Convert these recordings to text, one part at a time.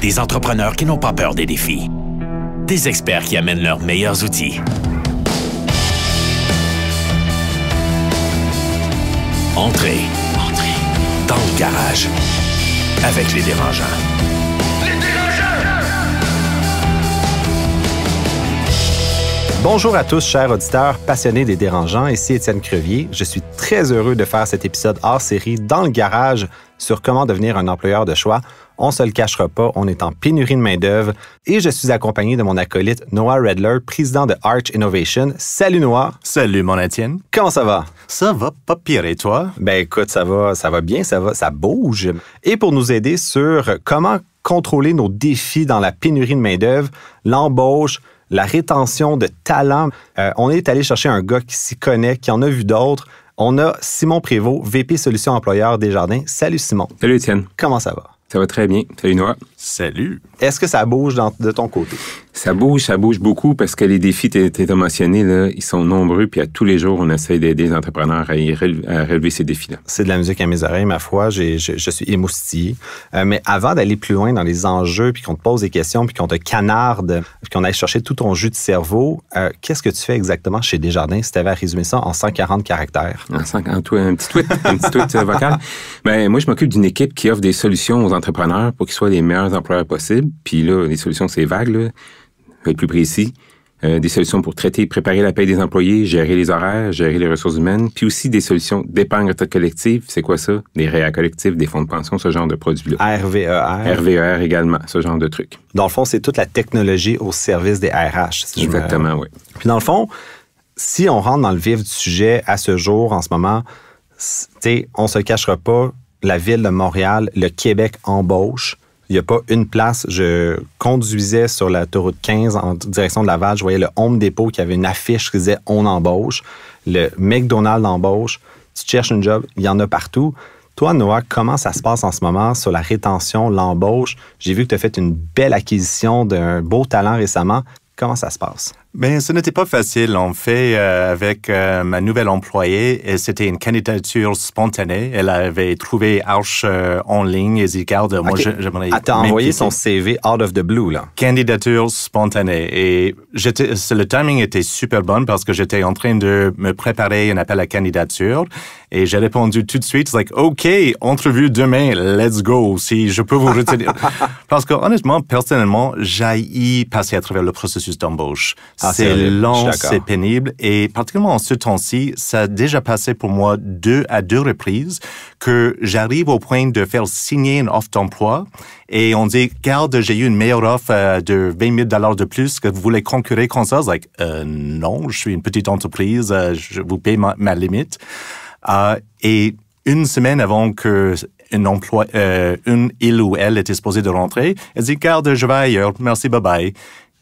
Des entrepreneurs qui n'ont pas peur des défis. Des experts qui amènent leurs meilleurs outils. Entrez dans le garage avec les dérangeants. Bonjour à tous, chers auditeurs passionnés des dérangeants. Ici Étienne Crevier. Je suis très heureux de faire cet épisode hors série dans le garage sur comment devenir un employeur de choix. On se le cachera pas, on est en pénurie de main-d'œuvre et je suis accompagné de mon acolyte Noah Redler, président de Arch Innovation. Salut Noah. Salut mon Étienne. Comment ça va? Ça va pas pire et toi? Ben écoute, ça va bien, ça bouge. Et pour nous aider sur comment contrôler nos défis dans la pénurie de main-d'œuvre, l'embauche, la rétention de talent, on est allé chercher un gars qui s'y connaît, qui en a vu d'autres. On a Simon Prévost, VP Solutions Employeurs Desjardins. Salut Simon. Salut Étienne. Comment ça va? Ça va très bien. Salut Noah. Salut. Est-ce que ça bouge de ton côté? Ça bouge beaucoup parce que les défis t'es mentionné, là, ils sont nombreux, puis à tous les jours, on essaie d'aider les entrepreneurs à relever ces défis-là. C'est de la musique à mes oreilles, ma foi. Je suis émoustillé. Mais avant d'aller plus loin dans les enjeux, puis qu'on te pose des questions, puis qu'on te canarde, puis qu'on aille chercher tout ton jus de cerveau, qu'est-ce que tu fais exactement chez Desjardins si tu avais à résumer ça en 140 caractères? Un petit tweet vocal. Ben, moi, je m'occupe d'une équipe qui offre des solutions aux entrepreneurs pour qu'ils soient les meilleurs employeurs possibles. Puis là, les solutions, c'est vague, là. Être plus précis, des solutions pour traiter et préparer la paie des employés, gérer les horaires, gérer les ressources humaines, puis aussi des solutions d'épargne retraite collective. C'est quoi ça? Des REER collectifs, des fonds de pension, ce genre de produits-là. RVER. RVER également, ce genre de trucs. Dans le fond, c'est toute la technologie au service des RH. Exactement, oui. Puis dans le fond, si on rentre dans le vif du sujet à ce jour, en ce moment, on se le cachera pas, la ville de Montréal, le Québec embauche. Il n'y a pas une place. Je conduisais sur l'autoroute 15 en direction de Laval. Je voyais le Home Depot qui avait une affiche qui disait « On embauche ». Le McDonald's embauche. Tu cherches un job, il y en a partout. Toi, Noah, comment ça se passe en ce moment sur la rétention, l'embauche? J'ai vu que tu as fait une belle acquisition d'un beau talent récemment. Comment ça se passe? Ben, ce n'était pas facile. En fait, avec ma nouvelle employée, c'était une candidature spontanée. Elle avait trouvé Arch en ligne et dit, regarde, moi, j'aimerais... Elle t'a envoyé son CV out of the blue, là. Candidature spontanée. Et le timing était super bon parce que j'étais en train de me préparer un appel à candidature. Et j'ai répondu tout de suite, like, OK, entrevue demain, let's go, si je peux vous retenir. Parce que, honnêtement, personnellement, j'haïs passer à travers le processus d'embauche. C'est long, c'est pénible. Et particulièrement en ce temps-ci, ça a déjà passé pour moi à deux reprises que j'arrive au point de faire signer une offre d'emploi et on dit, regarde, j'ai eu une meilleure offre de 20 000 $ de plus que vous voulez concurrer comme ça. Like, non, je suis une petite entreprise, je vous paye ma limite. Et une semaine avant que il ou elle était supposée de rentrer, elle dit, regarde, je vais ailleurs, merci, bye-bye.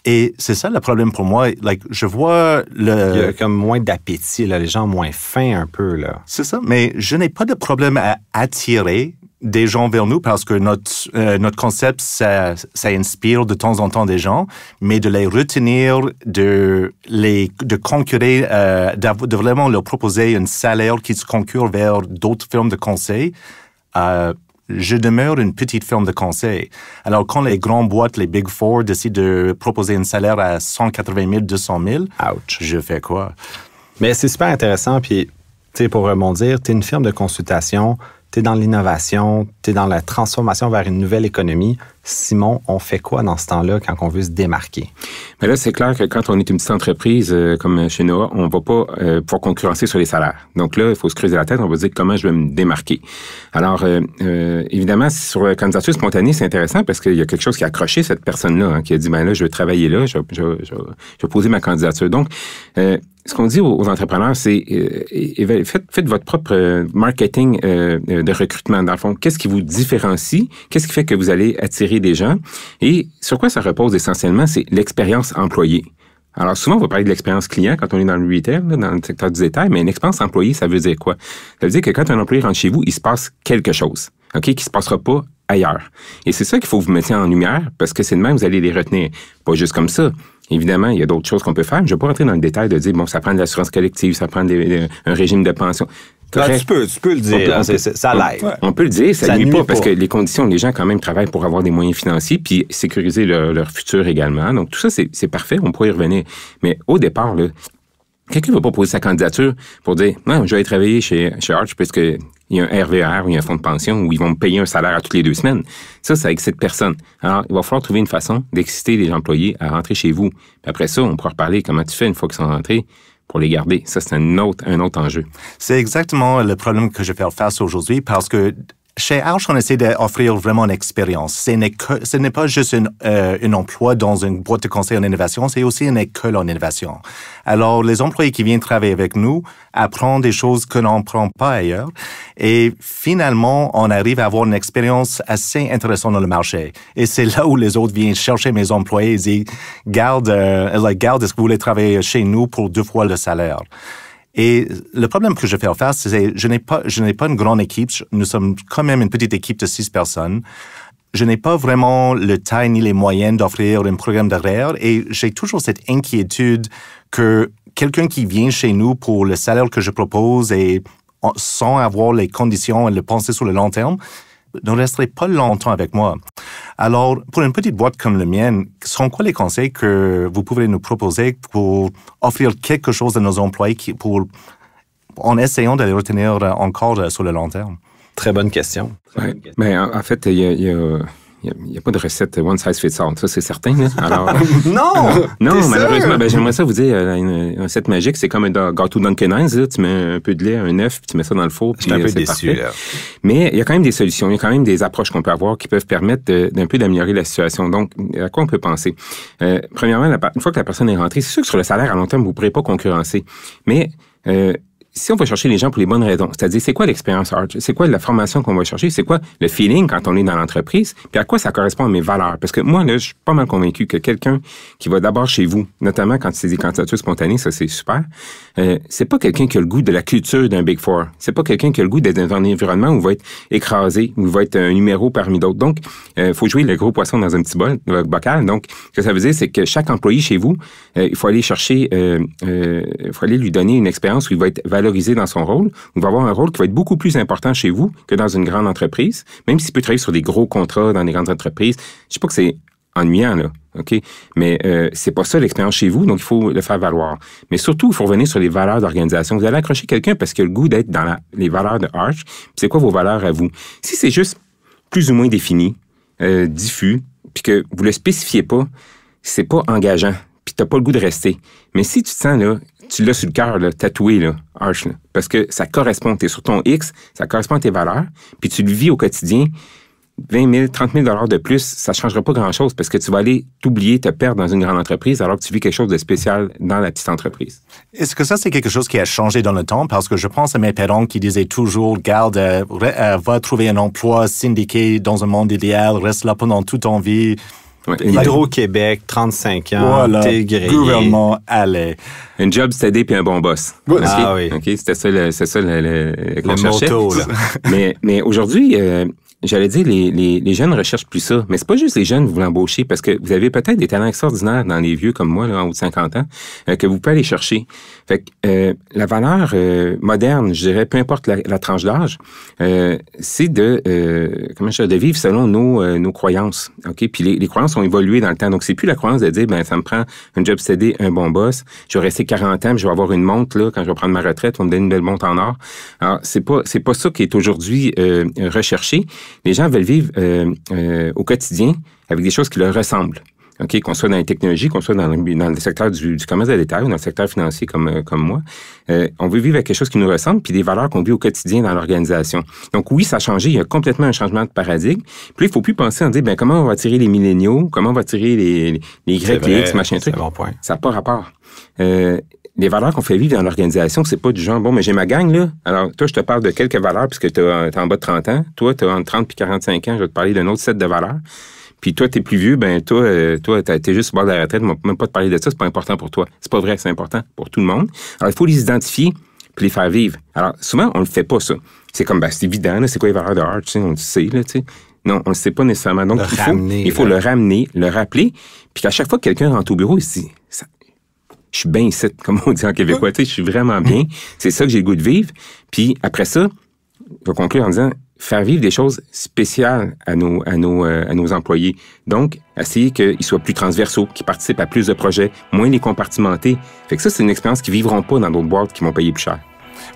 Et c'est ça le problème pour moi. Like, je vois Il y a comme moins d'appétit, là, les gens ont moins faim un peu, là. C'est ça, mais je n'ai pas de problème à attirer des gens vers nous parce que notre concept, ça inspire de temps en temps des gens, mais de les retenir, de concurrer, de vraiment leur proposer un salaire qui se concure vers d'autres firmes de conseil, je demeure une petite firme de conseil. Alors, quand les grandes boîtes, les Big Four, décident de proposer un salaire à 180 000, 200 000, ouch, je fais quoi? Mais c'est super intéressant. Puis, pour rebondir, tu es une firme de consultation, tu es dans l'innovation, tu es dans la transformation vers une nouvelle économie. Simon, on fait quoi dans ce temps-là quand on veut se démarquer? Mais là, c'est clair que quand on est une petite entreprise comme chez Noah, on va pas pouvoir concurrencer sur les salaires. Donc là, il faut se creuser la tête, on va se dire comment je vais me démarquer. Alors, évidemment, sur la candidature spontanée, c'est intéressant parce qu'il y a quelque chose qui a accroché cette personne-là, qui a dit, ben là, je vais travailler là, je vais poser ma candidature. Donc, ce qu'on dit aux entrepreneurs, c'est faites votre propre marketing de recrutement. Dans le fond, qu'est-ce qui vous différencie? Qu'est-ce qui fait que vous allez attirer des gens? Et sur quoi ça repose essentiellement? C'est l'expérience employée. Alors, souvent, on va parler de l'expérience client quand on est dans le retail, là, dans le secteur du détail, mais une expérience employée, ça veut dire quoi? Ça veut dire que quand un employé rentre chez vous, il se passe quelque chose, OK, qui se passera pas ailleurs. Et c'est ça qu'il faut que vous mettiez en lumière, parce que c'est de même que vous allez les retenir. Pas juste comme ça. Évidemment, il y a d'autres choses qu'on peut faire. Je ne vais pas rentrer dans le détail de dire, bon, ça prend de l'assurance collective, ça prend un régime de pension. Là, tu peux le dire, ça l'aide. On peut le dire, ça nuit pas, parce que pas. les conditions, les gens quand même travaillent pour avoir des moyens financiers puis sécuriser leur futur également. Donc, tout ça, c'est parfait, on pourrait y revenir. Mais au départ, là, quelqu'un ne va pas poser sa candidature pour dire « Non, je vais aller travailler chez Arch parce qu'il y a un RVR ou il y a un fonds de pension où ils vont me payer un salaire à toutes les 2 semaines. » Ça excite personne. Alors, il va falloir trouver une façon d'exciter les employés à rentrer chez vous. Puis après ça, on pourra reparler comment tu fais une fois qu'ils sont rentrés pour les garder. Ça, c'est un autre enjeu. C'est exactement le problème que je fais face aujourd'hui parce que chez Arch, on essaie d'offrir vraiment une expérience. Ce n'est pas juste un emploi dans une boîte de conseil en innovation, c'est aussi une école en innovation. Alors, les employés qui viennent travailler avec nous apprennent des choses que l'on n'apprend pas ailleurs. Et finalement, on arrive à avoir une expérience assez intéressante dans le marché. Et c'est là où les autres viennent chercher mes employés et disent, garde, est-ce que vous voulez travailler chez nous pour 2 fois le salaire? Et le problème que je fais face, c'est je n'ai pas une grande équipe. Nous sommes quand même une petite équipe de 6 personnes. Je n'ai pas vraiment le taille ni les moyens d'offrir un programme d'arrière et j'ai toujours cette inquiétude que quelqu'un qui vient chez nous pour le salaire que je propose et sans avoir les conditions et le penser sur le long terme, ne resterait pas longtemps avec moi. Alors, pour une petite boîte comme la mienne, sont quoi les conseils que vous pouvez nous proposer pour offrir quelque chose à nos employés en essayant de les retenir encore sur le long terme? Très bonne question. Ouais. Mais en fait, il n'y a pas de recette one size fits all, ça c'est certain. Là. Alors, non, malheureusement, j'aimerais ça vous dire, une recette magique, c'est comme un gâteau Dunkin' Hines, là, tu mets un peu de lait, un œuf, puis tu mets ça dans le four. Je suis un peu déçu. Là. Mais il y a quand même des solutions, il y a quand même des approches qu'on peut avoir qui peuvent permettre d'un peu d'améliorer la situation. Donc, à quoi on peut penser? Premièrement, une fois que la personne est rentrée, c'est sûr que sur le salaire, à long terme, vous ne pourrez pas concurrencer. Mais si on va chercher les gens pour les bonnes raisons, c'est-à-dire c'est quoi l'expérience Arch, c'est quoi la formation qu'on va chercher, c'est quoi le feeling quand on est dans l'entreprise, puis à quoi ça correspond à mes valeurs. Parce que moi, là, je suis pas mal convaincu que quelqu'un qui va d'abord chez vous, notamment quand c'est des candidatures spontanées, ça c'est super, c'est pas quelqu'un qui a le goût de la culture d'un Big Four. C'est pas quelqu'un qui a le goût d'être dans un environnement où il va être écrasé, où il va être un numéro parmi d'autres. Donc, faut jouer le gros poisson dans un petit bocal. Donc, ce que ça veut dire, c'est que chaque employé chez vous, il faut aller chercher, il faut aller lui donner une expérience où il va être valorisé dans son rôle, il va avoir un rôle qui va être beaucoup plus important chez vous que dans une grande entreprise, même s'il peut travailler sur des gros contrats dans des grandes entreprises. Je sais pas que c'est ennuyant, là, OK? Mais c'est pas ça l'expérience chez vous, donc il faut le faire valoir. Mais surtout, il faut revenir sur les valeurs d'organisation. Vous allez accrocher quelqu'un parce qu'il a le goût d'être dans les valeurs de Arch. Puis c'est quoi vos valeurs à vous? Si c'est juste plus ou moins défini, diffus, puis que vous le spécifiez pas, c'est pas engageant, puis t'as pas le goût de rester. Mais si tu te sens, là, tu l'as sur le cœur, là, tatoué, là, Arch, là, parce que ça correspond, t'es sur ton X, ça correspond à tes valeurs, puis tu le vis au quotidien, 20 000, 30 000 de plus, ça ne changera pas grand-chose parce que tu vas aller t'oublier, te perdre dans une grande entreprise alors que tu vis quelque chose de spécial dans la petite entreprise. Est-ce que ça, c'est quelque chose qui a changé dans le temps? Parce que je pense à mes parents qui disaient toujours, garde, va trouver un emploi syndiqué dans un monde idéal, reste là pendant toute ton vie. Ouais, Hydro-Québec, 35 ans, voilà, t'es grillé. Gouvernement, allez. Un job steady puis un bon boss. Okay? Ah oui. OK, c'était ça le motto, là. mais aujourd'hui, j'allais dire, les jeunes ne recherchent plus ça. Mais c'est pas juste les jeunes que vous voulez embaucher, parce que vous avez peut-être des talents extraordinaires dans les vieux comme moi, là, en haut de 50 ans, que vous pouvez aller chercher. Fait que la valeur moderne, je dirais, peu importe la tranche d'âge, c'est de vivre selon nos croyances. OK? Puis les croyances ont évolué dans le temps. Donc, c'est plus la croyance de dire, ça me prend un job steady, un bon boss, je vais rester 40 ans, puis je vais avoir une montre, là, quand je vais prendre ma retraite, on me donne une belle montre en or. Alors, c'est pas ça qui est aujourd'hui recherché. Les gens veulent vivre au quotidien avec des choses qui leur ressemblent. OK, qu'on soit dans les technologies, qu'on soit dans le secteur du commerce de détail ou dans le secteur financier comme moi, on veut vivre avec quelque chose qui nous ressemble, puis des valeurs qu'on vit au quotidien dans l'organisation. Donc oui, ça a changé, il y a complètement un changement de paradigme. Puis là, il faut plus penser en dire, comment on va attirer les milléniaux, comment on va attirer les Y, les X, machin truc. C'est bon point. Ça n'a pas rapport. Les valeurs qu'on fait vivre dans l'organisation, c'est pas du genre, mais j'ai ma gang, là. Alors, toi, je te parle de quelques valeurs puisque t'es en bas de 30 ans. Toi, t'as entre 30 et 45 ans, je vais te parler d'un autre set de valeurs. Puis toi, t'es plus vieux, toi, t'es juste au bord de la retraite, même pas te parler de ça, c'est pas important pour toi. C'est pas vrai que c'est important pour tout le monde. Alors, il faut les identifier puis les faire vivre. Alors, souvent, on le fait pas, ça. C'est comme, c'est évident, là, c'est quoi les valeurs de Arch, on le sait, là, tu sais. Non, on ne le sait pas nécessairement. Donc, il faut le ramener, le rappeler, puis qu'à chaque fois que quelqu'un rentre au bureau, il se dit, je suis bien ici, comme on dit en québécois, tu sais, je suis vraiment bien. C'est ça que j'ai le goût de vivre. Puis après ça, je vais conclure en disant, faire vivre des choses spéciales à nos employés. Donc, essayer qu'ils soient plus transversaux, qu'ils participent à plus de projets, moins les compartimenter. Fait que ça, c'est une expérience qu'ils vivront pas dans d'autres boîtes qui vont payer plus cher.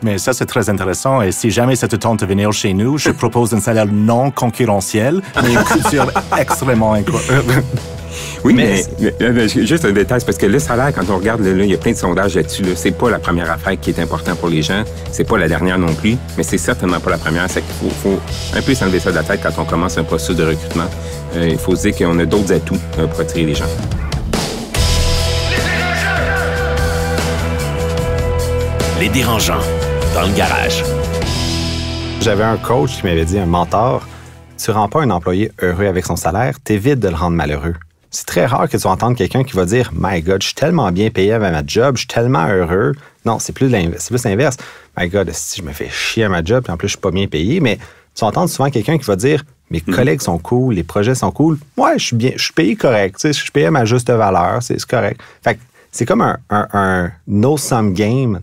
Mais ça, c'est très intéressant. Et si jamais ça te tente de venir chez nous, je propose un salaire non concurrentiel, mais une culture extrêmement incroyable. Oui, mais juste un détail, parce que le salaire, quand on regarde, là, il y a plein de sondages là-dessus. Là, c'est pas la première affaire qui est importante pour les gens. C'est pas la dernière non plus, mais c'est certainement pas la première. C'est qu'il faut un peu s'enlever ça de la tête quand on commence un processus de recrutement. Il faut se dire qu'on a d'autres atouts pour attirer les gens. Les dérangeants, dans le garage. J'avais un coach qui m'avait dit, un mentor, tu rends pas un employé heureux avec son salaire, t'évites de le rendre malheureux. C'est très rare que tu entendes quelqu'un qui va dire « My God, je suis tellement bien payé avec ma job, je suis tellement heureux. » Non, c'est plus l'inverse. « My God, si je me fais chier à ma job, puis en plus, je suis pas bien payé. » Mais tu entends souvent quelqu'un qui va dire « Mes collègues sont cool, les projets sont cool. Ouais, je suis payé correct. Je suis payé à ma juste valeur, c'est correct. » Fait que c'est comme un no-sum game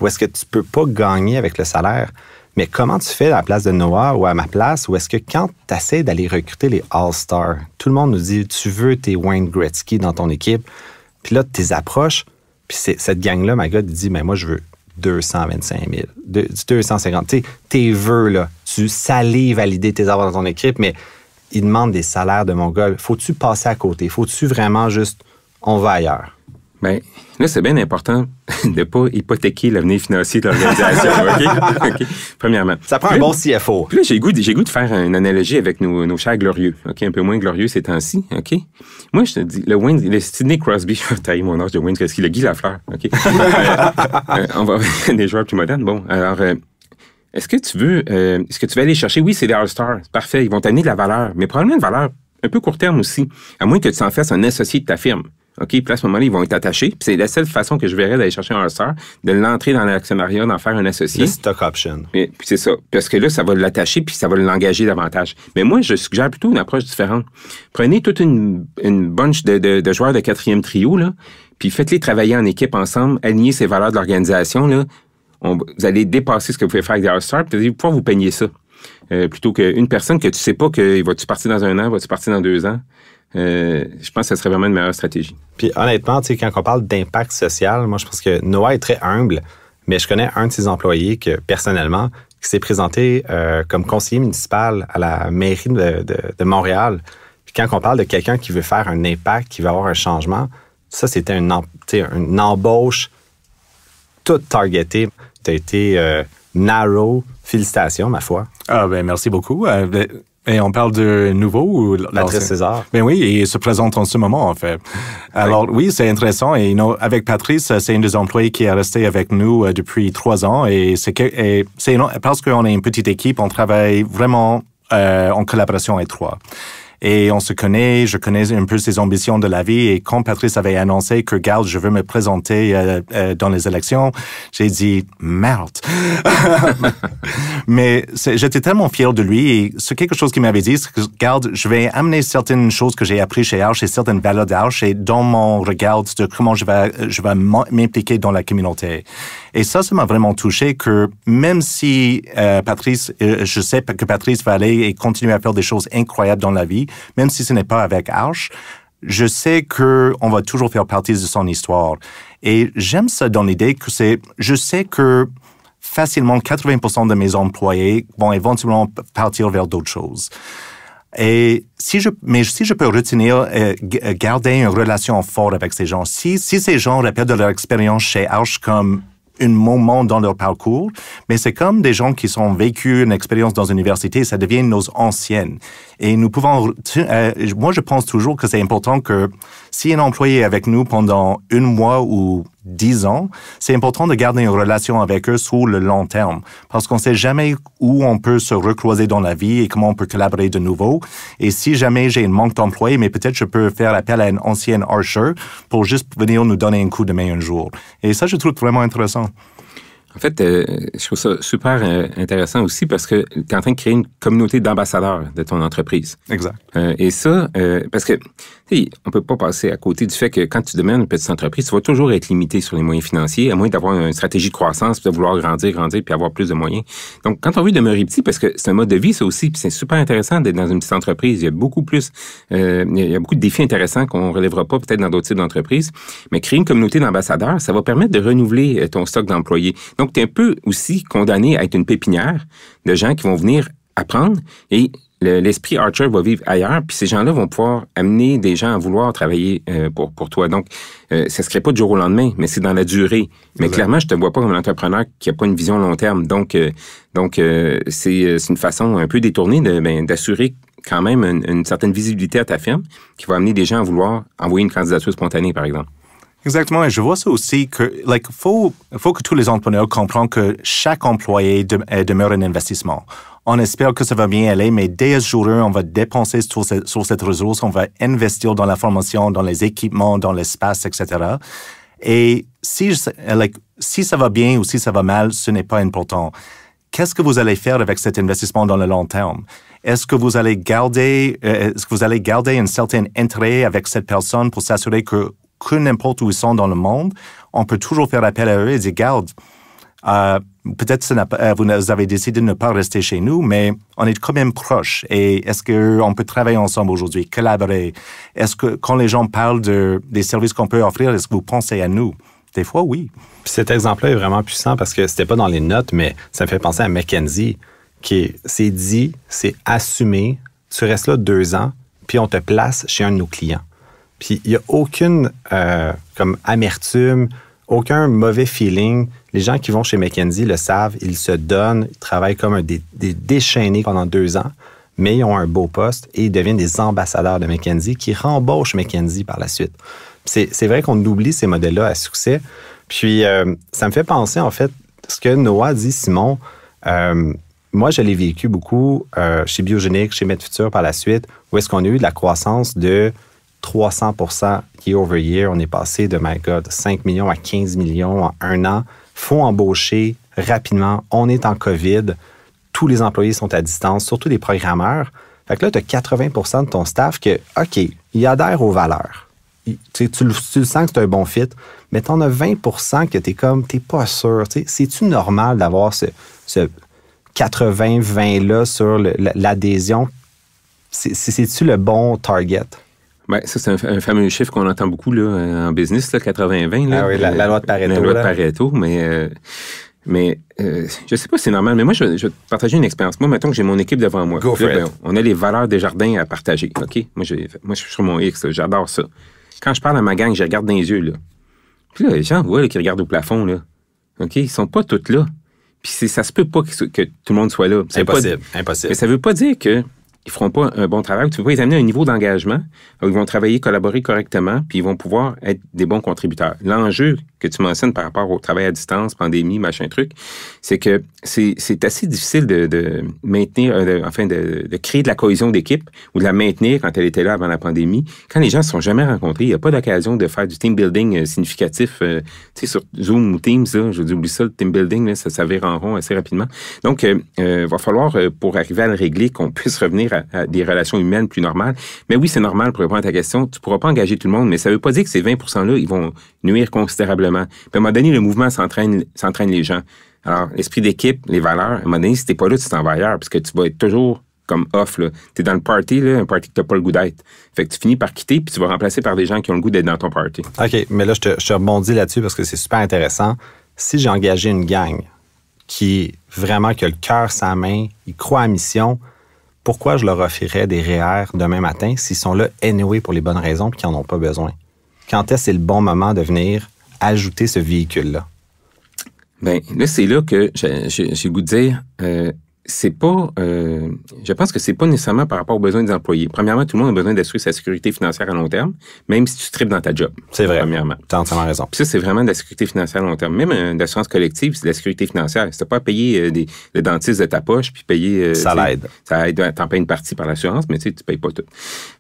où est-ce que tu peux pas gagner avec le salaire. Mais comment tu fais à la place de Noah ou à ma place, où est-ce que quand tu essaies d'aller recruter les All-Stars, tout le monde nous dit, tu veux tes Wayne Gretzky dans ton équipe, puis là, tu les approches, puis cette gang-là, my God, il dit, mais moi, je veux 225 000, 250, tu sais, tes vœux, là, tu salives à l'idée de tes avoir dans ton équipe, mais ils demandent des salaires de Mongol. Faut-tu passer à côté? Faut-tu vraiment juste, on va ailleurs? Bien, là, c'est bien important de ne pas hypothéquer l'avenir financier de l'organisation, OK? Premièrement. Ça prend un bon CFO. Puis là, j'ai goût de faire une analogie avec nos chers glorieux, OK? Un peu moins glorieux ces temps-ci, OK? Moi, je te dis, le Sidney Crosby, je vais tailler mon âge de Wayne Gretzky, le Guy Lafleur, OK? On va avoir des joueurs plus modernes. Bon, alors, est-ce que tu veux aller chercher? Oui, c'est des All-Stars, parfait, ils vont t'amener de la valeur, mais probablement une valeur un peu court terme aussi, à moins que tu en fasses un associé de ta firme. OK, puis à ce moment-là, ils vont être attachés. Puis c'est la seule façon que je verrais d'aller chercher un All-Star, de l'entrer dans l'actionnariat, d'en faire un associé. Le stock option. Puis c'est ça. Parce que là, ça va l'attacher puis ça va l'engager davantage. Mais moi, je suggère plutôt une approche différente. Prenez toute une bunch de joueurs de quatrième trio, là, puis faites-les travailler en équipe ensemble, aligner ces valeurs de l'organisation, là. Vous allez dépasser ce que vous pouvez faire avec des All-Stars, puis vous allez pouvoir vous peigner ça. Plutôt qu'une personne que tu sais pas que va-tu partir dans 1 an, va-tu partir dans 2 ans. Je pense que ça serait vraiment une meilleure stratégie. Puis honnêtement, tu sais, quand on parle d'impact social, moi je pense que Noah est très humble, mais je connais un de ses employés que personnellement, qui s'est présenté comme conseiller municipal à la mairie de Montréal. Puis quand on parle de quelqu'un qui veut faire un impact, qui veut avoir un changement, ça c'était une embauche toute targetée. Tu as été narrow. Félicitations, ma foi. Ah ben merci beaucoup. Et on parle de nouveau ou Patrice César. Ben oui, il se présente en ce moment, en fait. Alors, oui, c'est intéressant. Et avec Patrice, c'est un des employés qui est resté avec nous depuis 3 ans. Et c'est parce qu'on est une petite équipe, on travaille vraiment en collaboration étroite. Et on se connaît, je connais un peu ses ambitions de la vie. Et quand Patrice avait annoncé que, regarde, je veux me présenter dans les élections, j'ai dit, merde. Mais j'étais tellement fier de lui. Et c'est quelque chose qu'il m'avait dit, c'est que, regarde, je vais amener certaines choses que j'ai apprises chez Arch et certaines valeurs d'Arch et dans mon regard de comment je vais m'impliquer dans la communauté. Et ça m'a vraiment touché que même si Patrice, je sais que Patrice va aller et continuer à faire des choses incroyables dans la vie, même si ce n'est pas avec Arch, je sais qu'on va toujours faire partie de son histoire. Et j'aime ça dans l'idée que je sais que facilement 80% de mes employés vont éventuellement partir vers d'autres choses. Et si je peux retenir, garder une relation forte avec ces gens, si ces gens rappellent de leur expérience chez Arch comme un moment dans leur parcours, mais c'est comme des gens qui ont vécu une expérience dans l'université, ça devient nos anciennes. Et nous pouvons, moi je pense toujours que c'est important que si un employé est avec nous pendant 1 mois ou 10 ans, c'est important de garder une relation avec eux sur le long terme, parce qu'on ne sait jamais où on peut se recroiser dans la vie et comment on peut collaborer de nouveau. Et si jamais j'ai un manque d'employés, mais peut-être je peux faire appel à une ancienne Archer pour juste venir nous donner un coup de main un jour. Et ça, je trouve vraiment intéressant. En fait, je trouve ça super intéressant aussi parce que tu es en train de créer une communauté d'ambassadeurs de ton entreprise. Exact. Et ça, parce que on peut pas passer à côté du fait que quand tu demeures une petite entreprise, tu vas toujours être limité sur les moyens financiers, à moins d'avoir une stratégie de croissance, puis de vouloir grandir, puis avoir plus de moyens. Donc, quand on veut demeurer petit, parce que c'est un mode de vie, ça aussi, puis c'est super intéressant d'être dans une petite entreprise. Il y a beaucoup plus, il y a beaucoup de défis intéressants qu'on relèvera pas peut-être dans d'autres types d'entreprises. Mais créer une communauté d'ambassadeurs, ça va permettre de renouveler ton stock d'employés. Donc, tu es un peu aussi condamné à être une pépinière de gens qui vont venir apprendre et l'esprit Archer va vivre ailleurs, puis ces gens-là vont pouvoir amener des gens à vouloir travailler pour toi. Donc, ça se crée pas du jour au lendemain, mais c'est dans la durée. Mais clairement, je te vois pas comme un entrepreneur qui a pas une vision long terme. Donc, c'est une façon un peu détournée d'assurer quand même une certaine visibilité à ta firme qui va amener des gens à vouloir envoyer une candidature spontanée, par exemple. Exactement. Et je vois ça aussi que, faut que tous les entrepreneurs comprennent que chaque employé demeure un investissement. On espère que ça va bien aller, mais dès ce jour-là, on va dépenser sur cette ressource, on va investir dans la formation, dans les équipements, dans l'espace, etc. Et si ça va bien ou si ça va mal, ce n'est pas important. Qu'est-ce que vous allez faire avec cet investissement dans le long terme? Est-ce que vous allez garder un certain intérêt avec cette personne pour s'assurer que n'importe où ils sont dans le monde, on peut toujours faire appel à eux et dire, garde, peut-être vous avez décidé de ne pas rester chez nous, mais on est quand même proches. Et est-ce qu'on peut travailler ensemble aujourd'hui, collaborer? Est-ce que quand les gens parlent des services qu'on peut offrir, est-ce que vous pensez à nous? Des fois, oui. Puis cet exemple-là est vraiment puissant parce que c'était pas dans les notes, mais ça me fait penser à McKinsey, c'est dit, c'est assumé, tu restes là 2 ans, puis on te place chez un de nos clients. Puis il n'y a aucune comme amertume, aucun mauvais feeling. Les gens qui vont chez McKinsey le savent, ils se donnent, ils travaillent comme des déchaînés pendant 2 ans, mais ils ont un beau poste et ils deviennent des ambassadeurs de McKinsey qui rembauchent McKinsey par la suite. C'est vrai qu'on oublie ces modèles-là à succès. Puis ça me fait penser, en fait, ce que Noah dit, Simon. Moi, je l'ai vécu beaucoup chez Biogenics, chez MedFuture par la suite, où est-ce qu'on a eu de la croissance de 300% year over year. On est passé de, my God, 5 millions à 15 millions en 1 an. Il faut embaucher rapidement. On est en COVID. Tous les employés sont à distance, surtout les programmeurs. Fait que là, tu as 80% de ton staff que, OK, il adhère aux valeurs. Tu le sens que c'est un bon fit, mais tu en as 20% que t'es pas sûr. C'est-tu normal d'avoir ce 80-20-là sur l'adhésion? C'est-tu le bon target? Ben, ça, c'est un fameux chiffre qu'on entend beaucoup là, en business, là, 80-20. Là, ah oui, la loi de Pareto. La loi de Pareto, mais je sais pas si c'est normal, mais moi, je vais te partager une expérience. Moi, mettons que j'ai mon équipe devant moi. Go for it. On a les valeurs des jardins à partager, OK? Moi, je suis sur mon X, là, j'adore ça. Quand je parle à ma gang, je regarde dans les yeux, là. Puis là, les gens voient qui regardent au plafond, là. OK? Ils sont pas tous là. Puis ça se peut pas que tout le monde soit là. Impossible. Mais ça veut pas dire que ils feront pas un bon travail. Tu peux pas les amener à un niveau d'engagement. Ils vont travailler, collaborer correctement, puis ils vont pouvoir être des bons contributeurs. L'enjeu que tu mentionnes par rapport au travail à distance, pandémie, machin truc, c'est que c'est assez difficile de maintenir, de créer de la cohésion d'équipe ou de la maintenir quand elle était là avant la pandémie. Quand les gens ne se sont jamais rencontrés, il n'y a pas d'occasion de faire du team building significatif. Tu sais, sur Zoom ou Teams, là, je dis, oublie ça, le team building, là, ça vire en rond assez rapidement. Donc, va falloir, pour arriver à le régler, qu'on puisse revenir à des relations humaines plus normales. Mais oui, c'est normal pour répondre à ta question. Tu ne pourras pas engager tout le monde, mais ça ne veut pas dire que ces 20%-là, ils vont nuire considérablement. Puis à un moment donné, le mouvement s'entraîne les gens. Alors, l'esprit d'équipe, les valeurs, à un moment donné, si t'es pas là, tu t'en vas ailleurs, parce que tu vas être toujours comme off, là. T'es dans le party, là, un party que t'as pas le goût d'être. Fait que tu finis par quitter, puis tu vas remplacer par des gens qui ont le goût d'être dans ton party. OK, mais là, je te rebondis là-dessus parce que c'est super intéressant. Si j'ai engagé une gang qui vraiment qui a le cœur sa main, ils croient à la mission, pourquoi je leur offrirais des REER demain matin s'ils sont là anyway pour les bonnes raisons et qu'ils n'en ont pas besoin? Quand est-ce que c'est le bon moment de venir ajouter ce véhicule-là? Bien, là, c'est là que j'ai le goût de dire, c'est pas... je pense que c'est pas nécessairement par rapport aux besoins des employés. Premièrement, tout le monde a besoin d'assurer sa sécurité financière à long terme, même si tu tripes dans ta job. C'est vrai. Premièrement. Tu as entièrement raison. Puis ça, c'est vraiment de la sécurité financière à long terme. Même d'assurance collective, c'est de la sécurité financière. Si tu n'as pas à payer le dentiste de ta poche, puis payer... ça l'aide. Ça aide. T'en payes une partie par l'assurance, mais tu payes pas tout.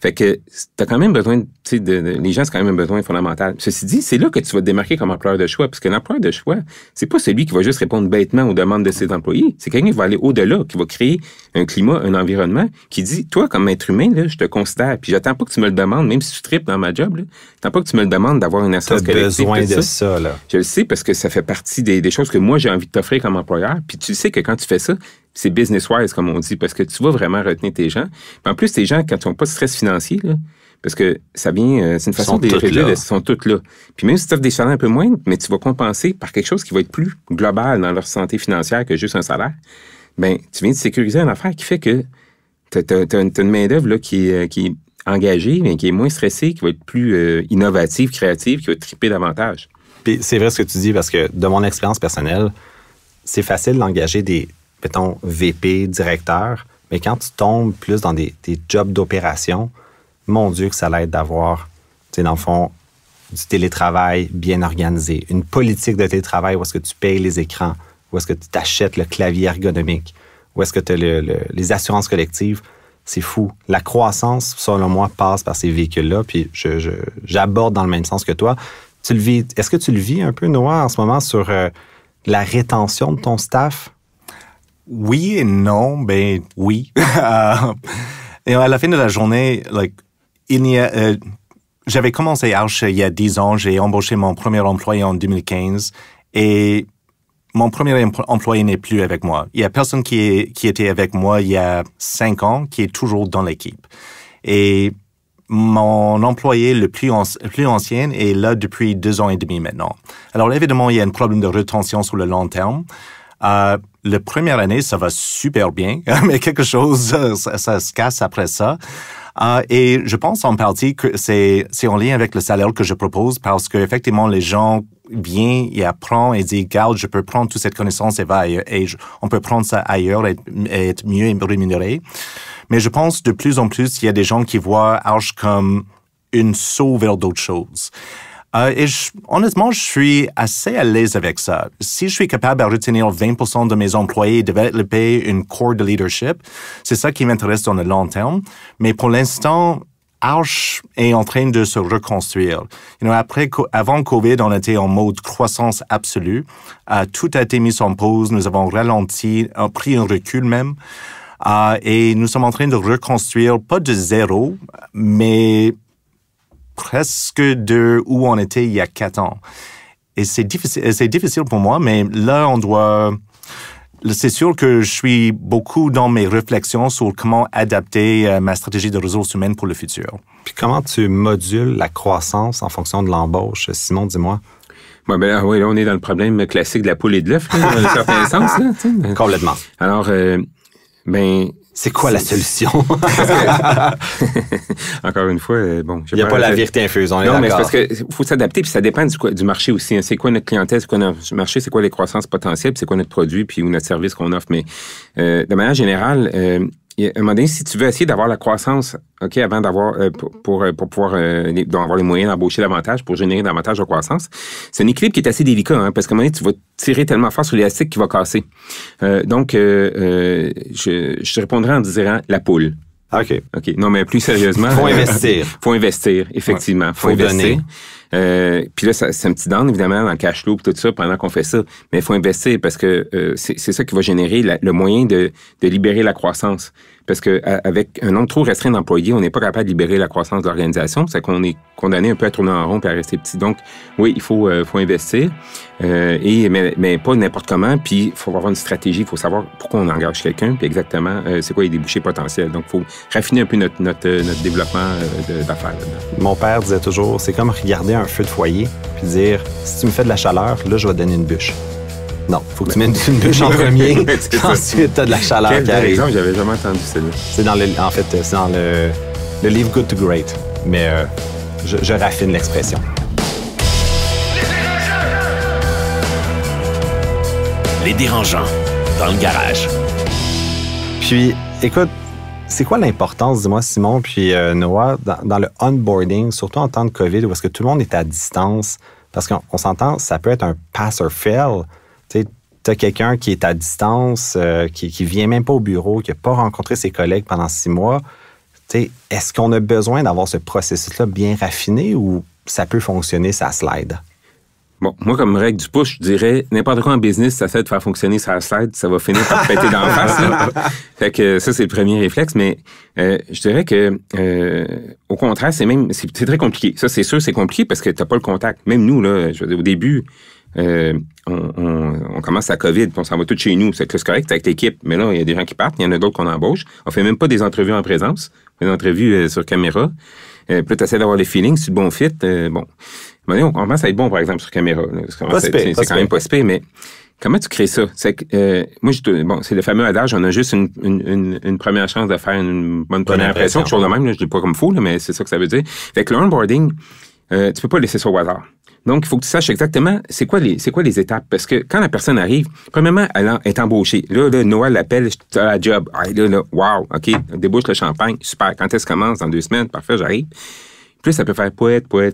Fait que tu as quand même besoin... les gens, c'est quand même un besoin fondamental. Ceci dit, c'est là que tu vas te démarquer comme employeur de choix, parce que l'employeur de choix, c'est pas celui qui va juste répondre bêtement aux demandes de ses employés. C'est quelqu'un qui va aller au-delà, qui va créer un climat, un environnement, qui dit, toi, comme être humain, là, je te considère, puis j'attends pas que tu me le demandes, même si tu tripes dans ma job, là, j'attends pas que tu me le demandes d'avoir une assurance collective. Tu as besoin de ça, là. Je le sais parce que ça fait partie des choses que moi, j'ai envie de t'offrir comme employeur, puis tu sais que quand tu fais ça, c'est business-wise, comme on dit, parce que tu vas vraiment retenir tes gens. Puis en plus, tes gens, quand ils n'ont pas de stress financier, là, parce que ça vient, c'est une façon de les réduire, ils sont tous là. Puis même si tu offres des salaires un peu moindres, mais tu vas compenser par quelque chose qui va être plus global dans leur santé financière que juste un salaire, bien, tu viens de sécuriser une affaire qui fait que tu as une main-d'œuvre là, qui est engagée, mais qui est moins stressée, qui va être plus innovative, créative, qui va triper davantage. Puis c'est vrai ce que tu dis, parce que de mon expérience personnelle, c'est facile d'engager des, mettons, VP, directeurs, mais quand tu tombes plus dans des jobs d'opération, mon Dieu que ça l'aide d'avoir, tu sais, dans le fond, du télétravail bien organisé, une politique de télétravail où est-ce que tu payes les écrans, où est-ce que tu t'achètes le clavier ergonomique, où est-ce que tu as les assurances collectives. C'est fou. La croissance, selon moi, passe par ces véhicules-là, puis j'aborde dans le même sens que toi. Tu le vis. Est-ce que tu le vis un peu, Noah, en ce moment, sur la rétention de ton staff? Oui et non, ben oui. Et à la fin de la journée, j'avais commencé Arch il y a 10 ans. J'ai embauché mon premier employé en 2015 et mon premier employé n'est plus avec moi. Il y a personne qui était avec moi il y a 5 ans qui est toujours dans l'équipe. Et mon employé le plus ancien est là depuis 2 ans et demi maintenant. Alors évidemment, il y a un problème de rétention sur le long terme. La première année, ça va super bien, mais quelque chose, ça se casse après ça. Et je pense en partie que c'est en lien avec le salaire que je propose parce que effectivement les gens viennent et apprennent et disent, regarde, je peux prendre toute cette connaissance et va ailleurs, et on peut prendre ça ailleurs et être mieux rémunéré. Mais je pense de plus en plus, il y a des gens qui voient Arch comme une saut vers d'autres choses. Honnêtement, je suis assez à l'aise avec ça. Si je suis capable de retenir 20% de mes employés et développer une core de leadership, c'est ça qui m'intéresse dans le long terme. Mais pour l'instant, Arch est en train de se reconstruire. Avant COVID, on était en mode croissance absolue. Tout a été mis en pause. Nous avons ralenti, pris un recul même. Et nous sommes en train de reconstruire, pas de zéro, mais presque de où on était il y a 4 ans. Et c'est difficile pour moi, mais là, c'est sûr que je suis beaucoup dans mes réflexions sur comment adapter ma stratégie de ressources humaines pour le futur. Puis comment tu modules la croissance en fonction de l'embauche? Simon, dis-moi. Oui, là, on est dans le problème classique de la poule et de l'œuf, dans un certain sens. Là, complètement. Alors, c'est quoi la solution? Encore une fois, bon... Il n'y a pas la vérité infuse, on est d'accord. Non, mais c'est parce qu'il faut s'adapter, puis ça dépend du marché aussi. Hein. C'est quoi notre clientèle, c'est quoi notre marché, c'est quoi les croissances potentielles, puis c'est quoi notre produit, puis ou notre service qu'on offre. Mais de manière générale, à un moment donné, si tu veux essayer d'avoir la croissance, OK, avant d'avoir pour pouvoir avoir les moyens d'embaucher davantage, pour générer davantage de croissance, c'est un équilibre qui est assez délicat, hein, parce qu'à un moment donné, tu vas tirer tellement fort sur l'élastique qui va casser. Donc, je te répondrai en disant la poule. OK. Non, mais plus sérieusement... Faut investir. Faut investir, effectivement. Ouais. Faut investir. Puis là, c'est un petit down, évidemment, dans le cash flow et tout ça, pendant qu'on fait ça. Mais il faut investir parce que c'est ça qui va générer le moyen de libérer la croissance. Parce qu'avec un nombre trop restreint d'employés, on n'est pas capable de libérer la croissance de l'organisation. C'est qu'on est condamné un peu à tourner en rond et à rester petit. Donc, oui, il faut investir, mais pas n'importe comment. Puis, il faut avoir une stratégie. Il faut savoir pourquoi on engage quelqu'un, puis exactement c'est quoi les débouchés potentiels. Donc, il faut raffiner un peu notre développement d'affaires. Mon père disait toujours, c'est comme regarder un feu de foyer puis dire, si tu me fais de la chaleur, là, je vais te donner une bûche. Non, il faut que tu mettes une bûche en premier, ensuite tu as de la chaleur qui arrive. Par exemple, j'avais jamais entendu celle-là. C'est dans le livre Good to Great, mais je raffine l'expression. Les dérangeants, dans le garage. Puis, écoute, c'est quoi l'importance, dis-moi, Simon, puis Noah, dans le onboarding, surtout en temps de COVID, où est-ce que tout le monde est à distance? Parce qu'on s'entend, ça peut être un pass or fail. Tu sais, t'as quelqu'un qui est à distance, qui vient même pas au bureau, qui n'a pas rencontré ses collègues pendant 6 mois. Tu sais, est-ce qu'on a besoin d'avoir ce processus-là bien raffiné ou ça peut fonctionner, ça slide? Bon, moi, comme règle du push, je dirais, n'importe quoi en business, ça fait de faire fonctionner sa slide, ça va finir par péter dans la face. Là. Fait que ça, c'est le premier réflexe, mais je dirais que, au contraire, c'est très compliqué. Ça, c'est sûr, c'est compliqué parce que t'as pas le contact. Même nous, là, je veux dire, au début, on commence la COVID, puis on s'en va tous chez nous. C'est correct, avec l'équipe, mais là, il y a des gens qui partent, il y en a d'autres qu'on embauche. On fait même pas des entrevues en présence, on fait des entrevues sur caméra. Puis là, tu essaies d'avoir les feelings, c'est le bon fit. Bon, on commence à être bon, par exemple, sur caméra. C'est quand même pas spé, mais comment tu crées ça? C'est que, moi, c'est le fameux adage, on a juste une première chance de faire une bonne première impression, quelque chose de même, là, je dis pas comme fou, là, mais c'est ça que ça veut dire. Fait que l'onboarding, tu peux pas laisser ça au hasard. Donc, il faut que tu saches exactement c'est quoi les étapes. Parce que quand la personne arrive, premièrement, elle est embauchée. Là, Noël l'appelle, tu as la job. Ah, là, wow, OK, débouche le champagne, super. Quand est-ce commence? Dans 2 semaines, parfait, j'arrive. Puis ça peut faire poète. Ouais.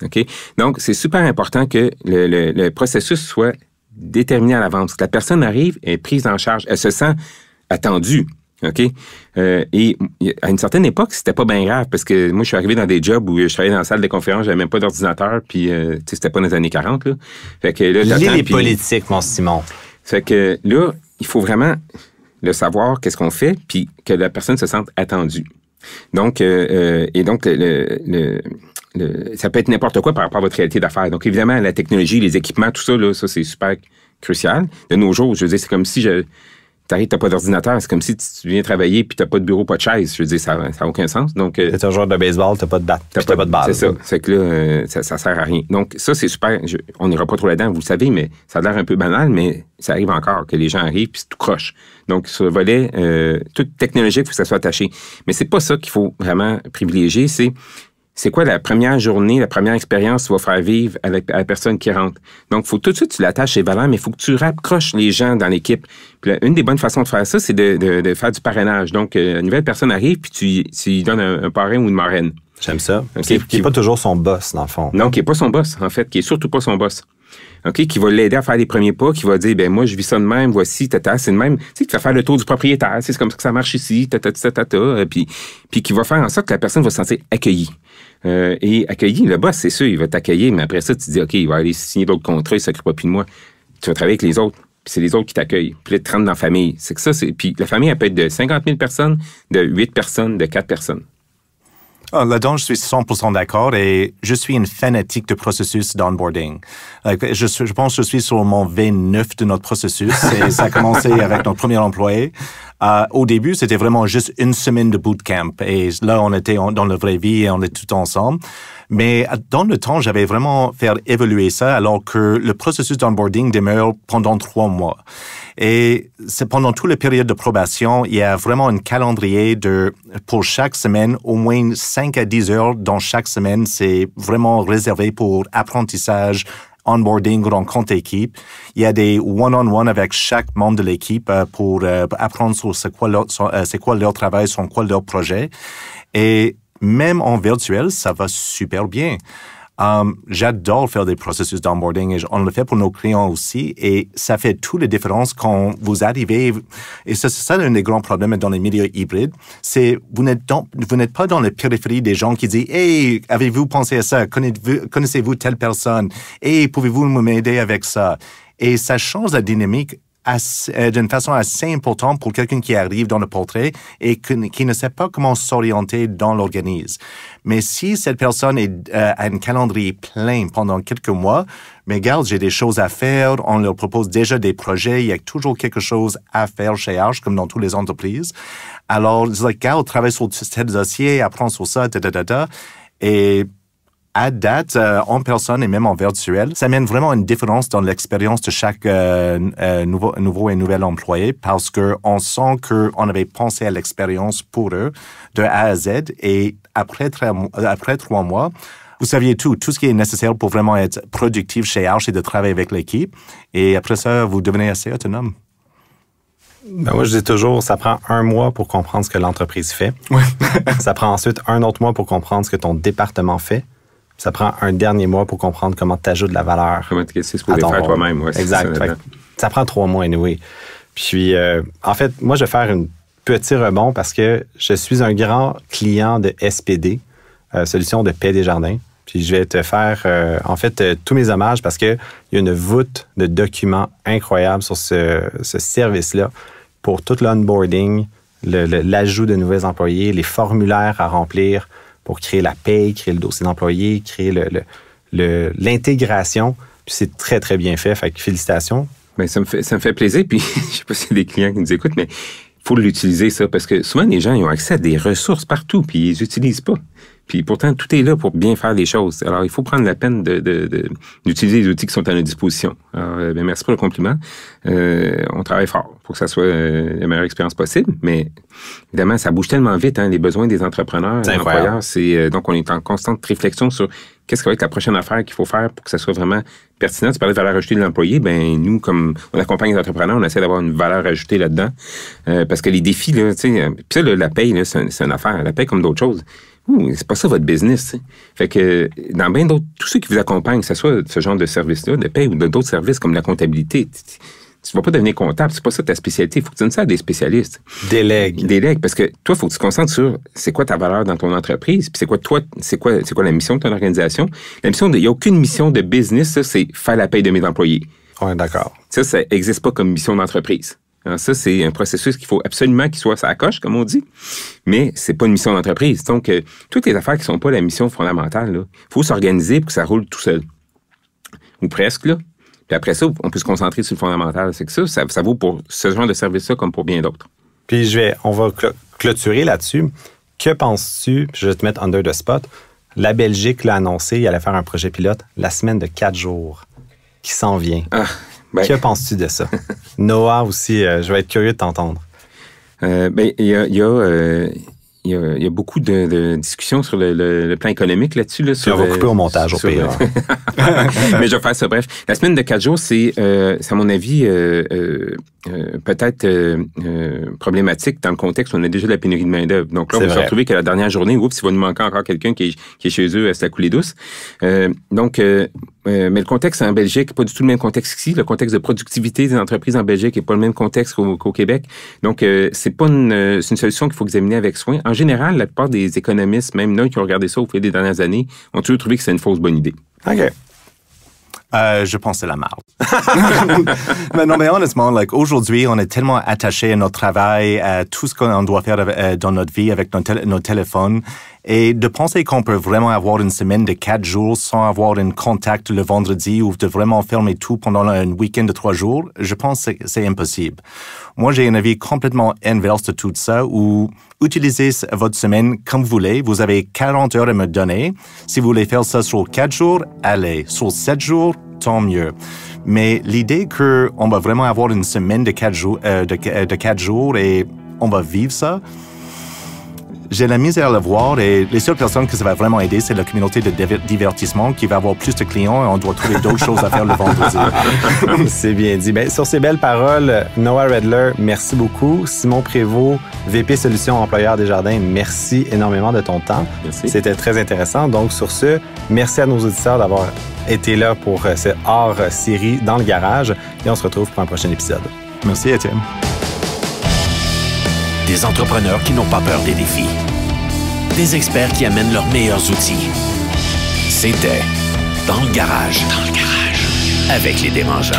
OK? Donc, c'est super important que le processus soit déterminé à l'avance. Que la personne arrive, elle est prise en charge, elle se sent attendue. OK? Et à une certaine époque, c'était pas bien grave parce que moi, je suis arrivé dans des jobs où je travaillais dans la salle de conférence, j'avais même pas d'ordinateur, puis c'était pas dans les années 40. Là. Fait que là, les politiques, mon Simon. Fait que là, il faut vraiment le savoir, qu'est-ce qu'on fait, puis que la personne se sente attendue. Donc, ça peut être n'importe quoi par rapport à votre réalité d'affaires. Donc, évidemment, la technologie, les équipements, tout ça, là, ça, c'est super crucial. De nos jours, je veux dire, c'est comme si t'arrives, t'as pas d'ordinateur, c'est comme si tu viens travailler puis t'as pas de bureau, pas de chaise. Je veux dire, ça n'a aucun sens. Donc, t'es un joueur de baseball, t'as pas de batte, t'as pas de balle. C'est ça. C'est que là, ça sert à rien. Donc, ça, c'est super. On n'ira pas trop là-dedans, vous le savez, mais ça a l'air un peu banal, mais ça arrive encore que les gens arrivent puis c'est tout croche. Donc, sur le volet, tout technologique, il faut que ça soit attaché. Mais c'est pas ça qu'il faut vraiment privilégier, c'est quoi la première journée, la première expérience que tu vas faire vivre avec la personne qui rentre. Donc, il faut tout de suite que tu l'attaches ses valeurs, mais il faut que tu raccroches les gens dans l'équipe. Puis là, une des bonnes façons de faire ça, c'est de faire du parrainage. Donc, une nouvelle personne arrive, puis tu lui donnes un parrain ou une marraine. J'aime ça. Okay, qui n'est pas toujours son boss, dans le fond. Non, qui n'est pas son boss, en fait, qui est surtout pas son boss. OK, qui va l'aider à faire les premiers pas, qui va dire, ben moi, je vis ça de même, voici, c'est de même. Tu sais, qui va faire le tour du propriétaire, c'est comme ça que ça marche ici, puis qui va faire en sorte que la personne va se sentir accueillie. Et accueillie, le boss, c'est sûr, il va t'accueillir, mais après ça, tu te dis, OK, il va aller signer d'autres contrats, il ne s'occupe pas plus de moi. Tu vas travailler avec les autres, puis c'est les autres qui t'accueillent. Puis là, tu rentres dans la famille. C'est que ça, puis la famille, elle peut être de 50 000 personnes, de 8 personnes, de 4 personnes. Là-dedans, je suis 100% d'accord et je suis une fanatique de processus d'onboarding. Je pense que je suis sur mon V9 de notre processus et ça a commencé avec notre premier employé. Au début, c'était vraiment juste 1 semaine de bootcamp et là, on était dans la vraie vie et on est tout ensemble. Mais dans le temps, j'avais vraiment fait évoluer ça alors que le processus d'onboarding demeure pendant 3 mois. Et c'est pendant toute la période de probation, il y a vraiment un calendrier pour chaque semaine, au moins 5 à 10 heures dans chaque semaine. C'est vraiment réservé pour apprentissage, onboarding, rencontre équipe. Il y a des one-on-one avec chaque membre de l'équipe pour apprendre sur c'est quoi leur travail, sur quoi leur projet. Et même en virtuel, ça va super bien. J'adore faire des processus d'onboarding et on le fait pour nos clients aussi et ça fait toute la différence quand vous arrivez. Et c'est ça un des grands problèmes dans les milieux hybrides, c'est vous n'êtes pas dans la périphérie des gens qui disent « Hey, avez-vous pensé à ça? Connaissez-vous telle personne? Hey, pouvez-vous m'aider avec ça? » Et ça change la dynamique d'une façon assez importante pour quelqu'un qui arrive dans le portrait et qui ne sait pas comment s'orienter dans l'organisme. Mais si cette personne a un calendrier plein pendant quelques mois, mais regarde, j'ai des choses à faire, on leur propose déjà des projets, il y a toujours quelque chose à faire chez Arch, comme dans toutes les entreprises. Alors, regarde, travaille sur tel dossier, apprends sur ça, et à date, en personne et même en virtuel, ça mène vraiment une différence dans l'expérience de chaque nouveau et nouvel employé parce que on sent qu'on avait pensé à l'expérience pour eux de A à Z et après 3 mois, vous saviez tout ce qui est nécessaire pour vraiment être productif chez Arch et de travailler avec l'équipe. Et après ça, vous devenez assez autonome. Ben moi, je dis toujours, ça prend 1 mois pour comprendre ce que l'entreprise fait. Ouais. Ça prend ensuite 1 autre mois pour comprendre ce que ton département fait. Ça prend un dernier mois pour comprendre comment tu ajoutes de la valeur. Comment tu es supposé faire toi-même. Ouais, exact. Ça prend 3 mois, anyway. Puis, en fait, moi, je vais faire un petit rebond parce que je suis un grand client de SPD, Solution de paix des jardins. Puis, je vais te faire, tous mes hommages parce qu'il y a une voûte de documents incroyable sur ce service-là pour tout l'onboarding, l'ajout de nouveaux employés, les formulaires à remplir pour créer la paye, créer le dossier d'employé, créer l'intégration. Puis, c'est très, très bien fait. Fait que félicitations. Ben, ça me fait plaisir. Puis, je sais pas s'il y a des clients qui nous écoutent, mais il faut l'utiliser, ça, parce que souvent, les gens, ils ont accès à des ressources partout, puis ils les utilisent pas. Puis pourtant, tout est là pour bien faire les choses. Alors, il faut prendre la peine d'utiliser les outils qui sont à notre disposition. Alors, merci pour le compliment. On travaille fort pour que ça soit la meilleure expérience possible, mais évidemment, ça bouge tellement vite, hein, les besoins des entrepreneurs, des employeurs. Donc, on est en constante réflexion sur qu'est-ce qui va être la prochaine affaire qu'il faut faire pour que ça soit vraiment pertinent. Tu parlais de valeur ajoutée de l'employé. Ben nous, comme on accompagne les entrepreneurs, on essaie d'avoir une valeur ajoutée là-dedans. Parce que les défis, là, tu sais, puis ça, la paye, là, c'est une affaire. La paye comme d'autres choses. C'est pas ça votre business. T'sais. Fait que dans bien d'autres, tous ceux qui vous accompagnent, que ce soit ce genre de service-là, de paye ou d'autres services comme la comptabilité, tu vas pas devenir comptable, c'est pas ça ta spécialité. Il faut que tu donnes ça à des spécialistes. Délègue, parce que toi, il faut que tu te concentres sur c'est quoi ta valeur dans ton entreprise, puis c'est quoi la mission de ton organisation. La mission, il n'y a aucune mission de business, ça, c'est faire la paye de mes employés. Oui, d'accord. Ça n'existe pas comme mission d'entreprise. Alors ça, c'est un processus qu'il faut absolument qu'il soit à la coche, comme on dit, mais c'est pas une mission d'entreprise. Donc, toutes les affaires qui sont pas la mission fondamentale, il faut s'organiser pour que ça roule tout seul. Ou presque, là. Puis après ça, on peut se concentrer sur le fondamental. C'est que ça vaut pour ce genre de service-là comme pour bien d'autres. Puis on va clôturer là-dessus. Que penses-tu, je vais te mettre under the spot, la Belgique l'a annoncé, il allait faire un projet pilote, la semaine de 4 jours qui s'en vient. Que penses-tu de ça? Noah aussi, je vais être curieux de t'entendre. Il y a beaucoup de discussions sur le plan économique là-dessus. Là, on va couper au montage, au pire. Mais je vais faire ça bref. La semaine de 4 jours, c'est à mon avis, peut-être problématique dans le contexte où on a déjà de la pénurie de main-d'œuvre. Donc là, on va se retrouver qu'à la dernière journée, il va nous manquer encore quelqu'un qui est chez eux à se la couler douce. Mais le contexte en Belgique n'est pas du tout le même contexte qu'ici. Le contexte de productivité des entreprises en Belgique n'est pas le même contexte qu'au Québec. Donc, c'est une solution qu'il faut examiner avec soin. En général, la plupart des économistes, même là qui ont regardé ça au fil des dernières années, ont toujours trouvé que c'est une fausse bonne idée. OK. Je pense que c'est la marde. mais honnêtement, aujourd'hui, on est tellement attaché à notre travail, à tout ce qu'on doit faire dans notre vie avec nos téléphones. Et de penser qu'on peut vraiment avoir une semaine de 4 jours sans avoir un contact le vendredi ou de vraiment fermer tout pendant un week-end de 3 jours, je pense que c'est impossible. Moi, j'ai un avis complètement inverse de tout ça où utilisez votre semaine comme vous voulez. Vous avez 40 heures à me donner. Si vous voulez faire ça sur 4 jours, allez. Sur 7 jours, tant mieux. Mais l'idée qu'on va vraiment avoir une semaine de 4 jours, de 4 jours et on va vivre ça, j'ai la misère à le voir et les seules personnes que ça va vraiment aider, c'est la communauté de divertissement qui va avoir plus de clients et on doit trouver d'autres choses à faire le vendredi. C'est bien dit. Bien, sur ces belles paroles, Noah Redler, merci beaucoup. Simon Prévost, VP Solutions Employeurs Desjardins, merci énormément de ton temps. Merci. C'était très intéressant. Donc, sur ce, merci à nos auditeurs d'avoir été là pour ce hors-série dans le garage et on se retrouve pour un prochain épisode. Merci, Étienne. Des entrepreneurs qui n'ont pas peur des défis. Des experts qui amènent leurs meilleurs outils. C'était Dans le garage. Avec les dérangeants.